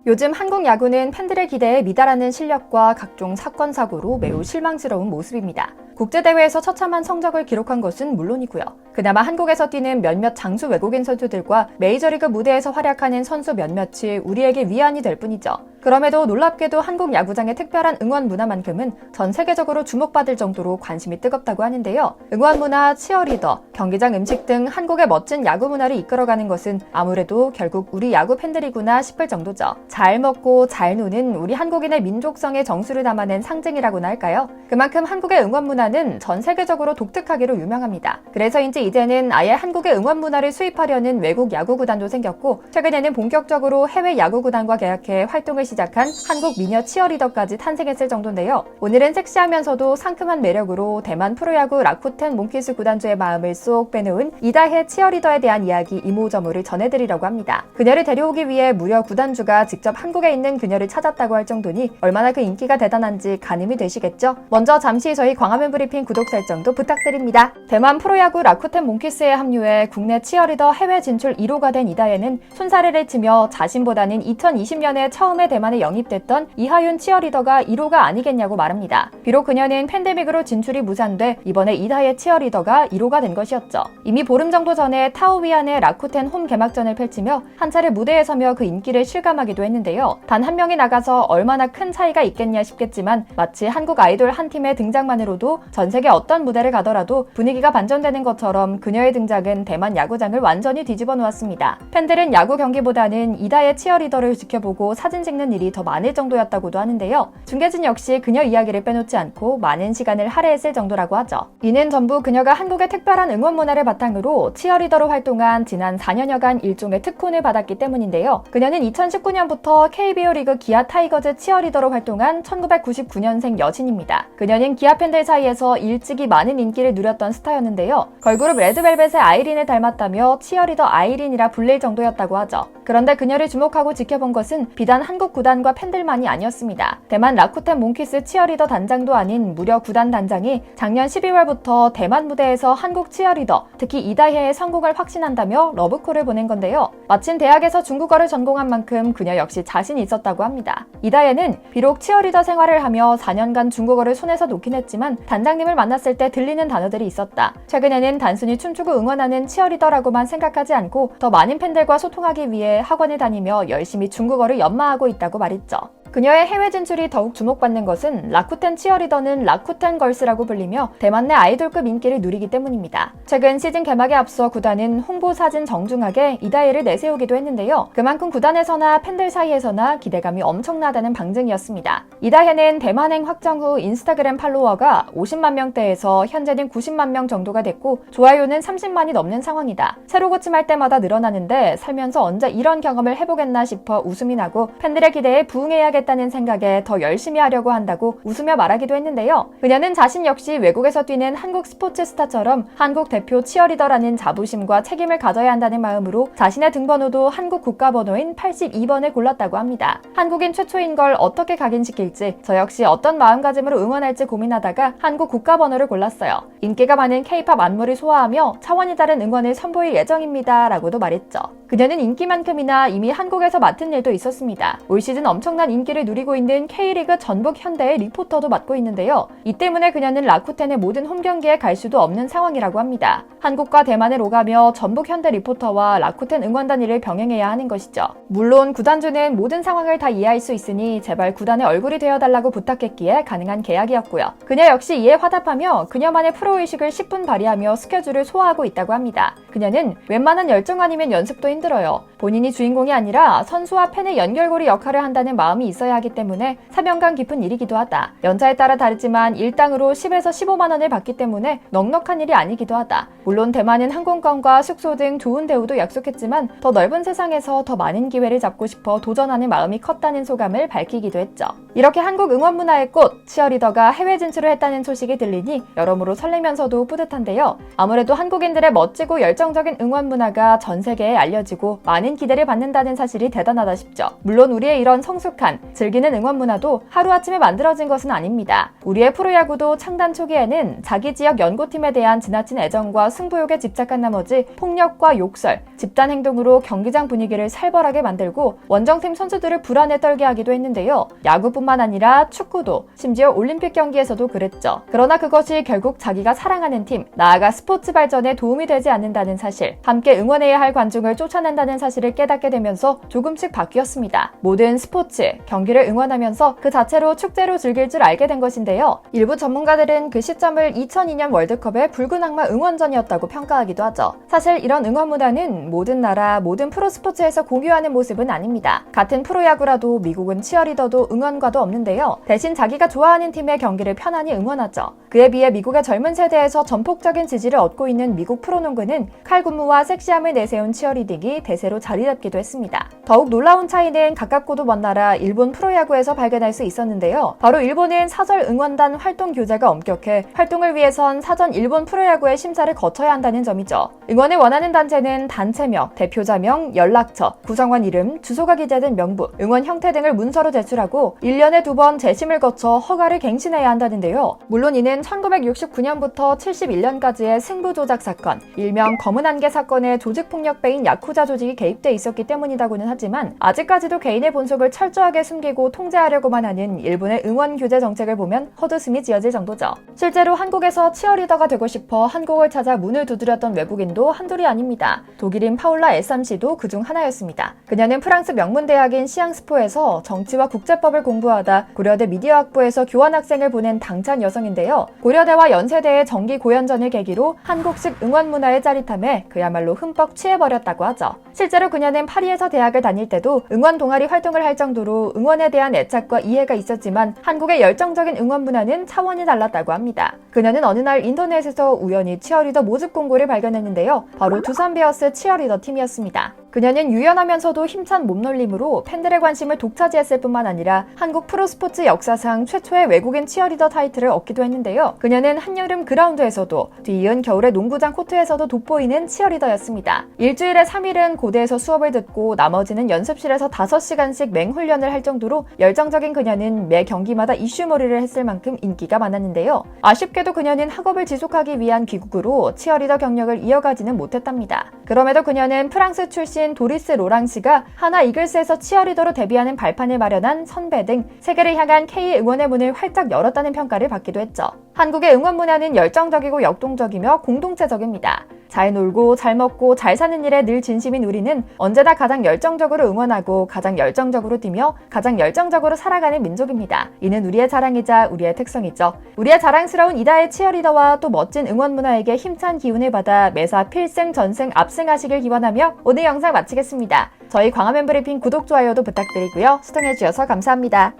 요즘 한국 야구는 팬들의 기대에 미달하는 실력과 각종 사건 사고로 매우 실망스러운 모습입니다. 국제대회에서 처참한 성적을 기록한 것은 물론이고요. 그나마 한국에서 뛰는 몇몇 장수 외국인 선수들과 메이저리그 무대에서 활약하는 선수 몇몇이 우리에게 위안이 될 뿐이죠. 그럼에도 놀랍게도 한국 야구장의 특별한 응원 문화만큼은 전 세계적으로 주목받을 정도로 관심이 뜨겁다고 하는데요. 응원 문화, 치어리더, 경기장 음식 등 한국의 멋진 야구 문화를 이끌어가는 것은 아무래도 결국 우리 야구 팬들이구나 싶을 정도죠. 잘 먹고 잘 노는 우리 한국인의 민족성의 정수를 담아낸 상징이라고나 할까요? 그만큼 한국의 응원 문화는 전 세계적으로 독특하기로 유명합니다. 그래서인지 이제는 아예 한국의 응원 문화를 수입하려는 외국 야구 구단도 생겼고, 최근에는 본격적으로 해외 야구 구단과 계약해 활동을 시작한 한국 미녀 치어리더까지 탄생했을 정도인데요. 오늘은 섹시하면서도 상큼한 매력으로 대만 프로야구 라쿠텐 몽키스 구단주의 마음을 쏙 빼놓은 이다혜 치어리더에 대한 이야기 이모저모를 전해드리려고 합니다. 그녀를 데려오기 위해 무려 구단주가 직접 한국에 있는 그녀를 찾았다고 할 정도니 얼마나 그 인기가 대단한지 가늠이 되시겠죠? 먼저 잠시 저희 광화문 브리핑 구독 설정도 부탁드립니다. 대만 프로야구 라쿠텐 몽키스에 합류해 국내 치어리더 해외 진출 1호가 된 이다혜는 손사래를 치며 자신보다는 2020년에 처음에 대만에 영입됐던 이하윤 치어리더가 1호가 아니겠냐고 말합니다. 비록 그녀는 팬데믹으로 진출이 무산돼 이번에 이다혜 치어리더가 1호가 된 것이었죠. 이미 보름 정도 전에 타오위안의 라쿠텐 홈 개막전을 펼치며 한 차례 무대에 서며 그 인기를 실감하기도 했는데요. 단 한 명이 나가서 얼마나 큰 차이가 있겠냐 싶겠지만 마치 한국 아이돌 한 팀의 등장만으로도 전 세계 어떤 무대를 가더라도 분위기가 반전되는 것처럼 그녀의 등장은 대만 야구장을 완전히 뒤집어 놓았습니다. 팬들은 야구 경기보다는 이다혜 치어리더를 지켜보고 사진 찍는 일이 더 많을 정도였다고도 하는데요. 중계진 역시 그녀 이야기를 빼놓지 않고 많은 시간을 할애했을 정도라고 하죠. 이는 전부 그녀가 한국의 특별한 응원 문화를 바탕으로 치어리더로 활동한 지난 4년여간 일종의 특훈을 받았기 때문인데요. 그녀는 2019년부터 KBO 리그 기아 타이거즈 치어리더로 활동한 1999년생 여신입니다. 그녀는 기아 팬들 사이에서 일찍이 많은 인기를 누렸던 스타였는데요. 걸그룹 레드벨벳의 아이린을 닮았다며 치어리더 아이린이라 불릴 정도였다고 하죠. 그런데 그녀를 주목하고 지켜본 것은 비단 한국 구단과 팬들만이 아니었습니다. 대만 라쿠텐 몽키스 치어리더 단장도 아닌 무려 구단 단장이 작년 12월부터 대만 무대에서 한국 치어리더, 특히 이다혜의 성공을 확신한다며 러브콜을 보낸 건데요. 마침 대학에서 중국어를 전공한 만큼 그녀 역시 자신이 있었다고 합니다. 이다혜는 비록 치어리더 생활을 하며 4년간 중국어를 손에서 놓긴 했지만 단장님을 만났을 때 들리는 단어들이 있었다. 최근에는 단순히 춤추고 응원하는 치어리더라고만 생각하지 않고 더 많은 팬들과 소통하기 위해 학원을 다니며 열심히 중국어를 연마하고 있다고 말했죠. 그녀의 해외 진출이 더욱 주목받는 것은 라쿠텐 치어리더는 라쿠텐 걸스라고 불리며 대만 내 아이돌급 인기를 누리기 때문입니다. 최근 시즌 개막에 앞서 구단은 홍보 사진 정중하게 이다혜를 내세우기도 했는데요. 그만큼 구단에서나 팬들 사이에서나 기대감이 엄청나다는 방증이었습니다. 이다혜는 대만행 확정 후 인스타그램 팔로워가 50만 명대에서 현재는 90만 명 정도가 됐고 좋아요는 30만이 넘는 상황이다. 새로 고침할 때마다 늘어나는데 살면서 언제 이런 경험을 해보겠나 싶어 웃음이 나고 팬들의 기대에 부응해야겠다는 생각에 더 열심히 하려고 한다고 웃으며 말하기도 했는데요. 그녀는 자신 역시 외국에서 뛰는 한국 스포츠 스타처럼 한국 대표 치어리더라는 자부심과 책임을 가져야 한다는 마음으로 자신의 등번호도 한국 국가번호인 82번을 골랐다고 합니다. 한국인 최초인 걸 어떻게 각인시킬지 저 역시 어떤 마음가짐으로 응원할지 고민하다가 한국 국가번호를 골랐어요. 인기가 많은 K-팝 안무를 소화하며 차원이 다른 응원을 선보일 예정입니다. 라고도 말했죠. 그녀는 인기만큼이나 이미 한국에서 맡은 일도 있었습니다. 올 시즌 엄청난 인기를 누리고 있는 K리그 전북 현대의 리포터도 맡고 있는데요. 이 때문에 그녀는 라쿠텐의 모든 홈경기에 갈 수도 없는 상황이라고 합니다. 한국과 대만을 오가며 전북 현대 리포터와 라쿠텐 응원단 일을 병행해야 하는 것이죠. 물론 구단주는 모든 상황을 다 이해할 수 있으니 제발 구단의 얼굴이 되어달라고 부탁했기에 가능한 계약이었고요. 그녀 역시 이에 화답하며 그녀만의 프로의식을 10분 발휘하며 스케줄을 소화하고 있다고 합니다. 그녀는 웬만한 열정 아니면 연습도 힘들어요. 본인이 주인공이 아니라 선수와 팬의 연결고리 역할을 한다는 마음이 있어야 하기 때문에 사명감 깊은 일이기도 하다. 연차에 따라 다르지만 일당으로 10에서 15만 원을 받기 때문에 넉넉한 일이 아니기도 하다. 물론 대만은 항공권과 숙소 등 좋은 대우도 약속했지만 더 넓은 세상에서 더 많은 기회를 잡고 싶어 도전하는 마음이 컸다는 소감을 밝히기도 했죠. 이렇게 한국 응원 문화의 꽃, 치어리더가 해외 진출을 했다는 소식이 들리니 여러모로 설레면서도 뿌듯한데요. 아무래도 한국인들의 멋지고 열정적인 응원 문화가 전 세계에 알려지고 많은 많은 기대를 받는다는 사실이 대단하다 싶죠. 물론 우리의 이런 성숙한, 즐기는 응원 문화도 하루아침에 만들어진 것은 아닙니다. 우리의 프로야구도 창단 초기에는 자기 지역 연고팀에 대한 지나친 애정과 승부욕에 집착한 나머지 폭력과 욕설, 집단 행동으로 경기장 분위기를 살벌하게 만들고 원정팀 선수들을 불안에 떨게 하기도 했는데요. 야구뿐만 아니라 축구도, 심지어 올림픽 경기에서도 그랬죠. 그러나 그것이 결국 자기가 사랑하는 팀, 나아가 스포츠 발전에 도움이 되지 않는다는 사실, 함께 응원해야 할 관중을 쫓아낸다는 사실을 깨닫게 되면서 조금씩 바뀌었습니다. 모든 스포츠, 경기를 응원하면서 그 자체로 축제로 즐길 줄 알게 된 것인데요. 일부 전문가들은 그 시점을 2002년 월드컵의 붉은 악마 응원전이었다고 평가하기도 하죠. 사실 이런 응원 문화는 모든 나라, 모든 프로스포츠에서 공유하는 모습은 아닙니다. 같은 프로야구라도 미국은 치어리더도 응원과도 없는데요. 대신 자기가 좋아하는 팀의 경기를 편안히 응원하죠. 그에 비해 미국의 젊은 세대에서 전폭적인 지지를 얻고 있는 미국 프로농구는 칼군무와 섹시함을 내세운 치어리딩이 대세로 자리 잡기도 했습니다. 더욱 놀라운 차이는 가깝고도 먼 나라 일본 프로야구에서 발견할 수 있었는데요. 바로 일본은 사설 응원단 활동 규제가 엄격해 활동을 위해선 사전 일본 프로야구의 심사를 거쳐야 한다는 점이죠. 응원을 원하는 단체는 단체명, 대표자명, 연락처, 구성원 이름, 주소가 기재된 명부, 응원 형태 등을 문서로 제출하고 1년에 2번 재심을 거쳐 허가를 갱신해야 한다는데요. 물론 이는 1969년부터 71년까지의 승부 조작 사건, 일명 검은 안개 사건의 조직폭력배인 야쿠자 조직이 개입돼 있었기 때문이라고는 하지만 아직까지도 개인의 본속을 철저하게 숨기고 통제하려고만 하는 일본의 응원 규제 정책을 보면 헛웃음이 지어질 정도죠. 실제로 한국에서 치어리더가 되고 싶어 한국을 찾아 문을 두드렸던 외국인도 한둘이 아닙니다. 독일인 파울라 에삼 씨도 그중 하나였습니다. 그녀는 프랑스 명문대학인 시앙스포에서 정치와 국제법을 공부하다 고려대 미디어학부에서 교환학생을 보낸 당찬 여성인데요. 고려대와 연세대의 정기 고연전을 계기로 한국식 응원 문화의 짜릿함에 그야말로 흠뻑 취해버렸다고 하죠. 실제로 그녀는 파리에서 대학을 다닐 때도 응원 동아리 활동을 할 정도로 응원에 대한 애착과 이해가 있었지만 한국의 열정적인 응원 문화는 차원이 달랐다고 합니다. 그녀는 어느 날 인터넷에서 우연히 치어리더 모집 공고를 발견했는데요. 바로 두산 베어스 치어리더 팀이었습니다. 그녀는 유연하면서도 힘찬 몸놀림으로 팬들의 관심을 독차지했을 뿐만 아니라 한국 프로스포츠 역사상 최초의 외국인 치어리더 타이틀을 얻기도 했는데요. 그녀는 한여름 그라운드에서도 뒤이은 겨울의 농구장 코트에서도 돋보이는 치어리더였습니다. 일주일에 3일은 고대에서 수업을 듣고 나머지는 연습실에서 5시간씩 맹훈련을 할 정도로 열정적인 그녀는 매 경기마다 이슈몰이를 했을 만큼 인기가 많았는데요. 아쉽게도 그녀는 학업을 지속하기 위한 귀국으로 치어리더 경력을 이어가지는 못했답니다. 그럼에도 그녀는 프랑스 출신 도리스 로랑 씨가 하나 이글스에서 치어리더로 데뷔하는 발판을 마련한 선배 등 세계를 향한 K 응원의 문을 활짝 열었다는 평가를 받기도 했죠. 한국의 응원 문화는 열정적이고 역동적이며 공동체적입니다. 잘 놀고 잘 먹고 잘 사는 일에 늘 진심인 우리는 언제나 가장 열정적으로 응원하고 가장 열정적으로 뛰며 가장 열정적으로 살아가는 민족입니다. 이는 우리의 자랑이자 우리의 특성이죠. 우리의 자랑스러운 이다의 치어리더와 또 멋진 응원 문화에게 힘찬 기운을 받아 매사 필승 전승 압승하시길 기원하며 오늘 영상 마치겠습니다. 저희 광화문 브리핑 구독, 좋아요도 부탁드리고요. 시청해주셔서 감사합니다.